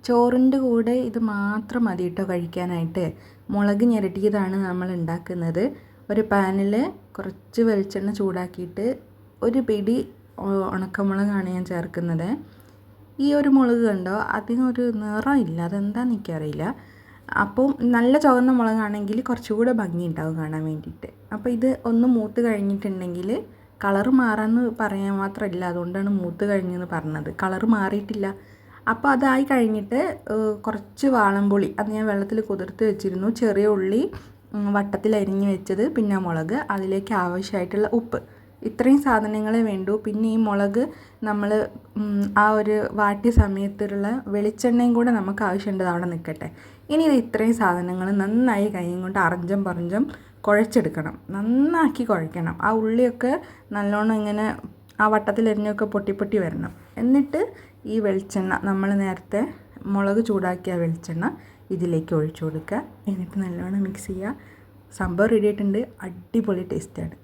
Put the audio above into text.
ചോറിൻ്റെ കൂടെ ഇത് മാത്രം മതി കേട്ടോ കഴിക്കാനായിട്ട്. മുളക് ഞെരട്ടിയതാണ് നമ്മൾ ഉണ്ടാക്കുന്നത്. ഒരു പാനിൽ കുറച്ച് വെളിച്ചെണ്ണ ചൂടാക്കിയിട്ട് ഒരു പിടി ഉണക്കമുളകാണ് ഞാൻ ചേർക്കുന്നത്. ഈ ഒരു മുളക് കണ്ടോ, അതിനൊരു നിറമില്ല, അതെന്താണെന്ന് എനിക്കറിയില്ല. അപ്പം നല്ല ചുവന്ന മുളകാണെങ്കിൽ കുറച്ചുകൂടെ ഭംഗി ഉണ്ടാവും കാണാൻ വേണ്ടിയിട്ട്. അപ്പോൾ ഇത് ഒന്ന് മൂത്ത് കഴിഞ്ഞിട്ടുണ്ടെങ്കിൽ കളറ് മാറാമെന്ന് പറയാൻ മാത്രമല്ല, അതുകൊണ്ടാണ് മൂത്ത് കഴിഞ്ഞെന്ന് പറഞ്ഞത്. കളറ് മാറിയിട്ടില്ല. അപ്പോൾ അതായി കഴിഞ്ഞിട്ട് കുറച്ച് വാളംപുളി, അത് ഞാൻ വെള്ളത്തിൽ കുതിർത്ത് വെച്ചിരുന്നു, ചെറിയ ഉള്ളി വട്ടത്തിൽ അരിഞ്ഞ് വെച്ചത്, പിന്നെ മുളക്, അതിലേക്ക് ആവശ്യമായിട്ടുള്ള ഉപ്പ്, ഇത്രയും സാധനങ്ങളെ വേണ്ടൂ. പിന്നെ ഈ മുളക് നമ്മൾ ആ ഒരു വാട്ടിയ സമയത്തുള്ള വെളിച്ചെണ്ണയും കൂടെ നമുക്ക് ആവശ്യമുണ്ട്, അവിടെ നിൽക്കട്ടെ. ഇനി ഇത് ഇത്രയും സാധനങ്ങൾ നന്നായി കൈ കൊണ്ട് അറഞ്ചം പറഞ്ചം കുഴച്ചെടുക്കണം. നന്നാക്കി കുഴക്കണം. ആ ഉള്ളിയൊക്കെ നല്ലോണം ഇങ്ങനെ ആ വട്ടത്തിലരിഞ്ഞൊക്കെ പൊട്ടി പൊട്ടി വരണം. എന്നിട്ട് ഈ വെളിച്ചെണ്ണ, നമ്മൾ നേരത്തെ മുളക് ചൂടാക്കിയ വെളിച്ചെണ്ണ ഇതിലേക്ക് ഒഴിച്ചു കൊടുക്കുക. എന്നിട്ട് നല്ലോണം മിക്സ് ചെയ്യുക. സംഭവം റെഡി ആയിട്ടുണ്ട്. അടിപൊളി ടേസ്റ്റാണ്.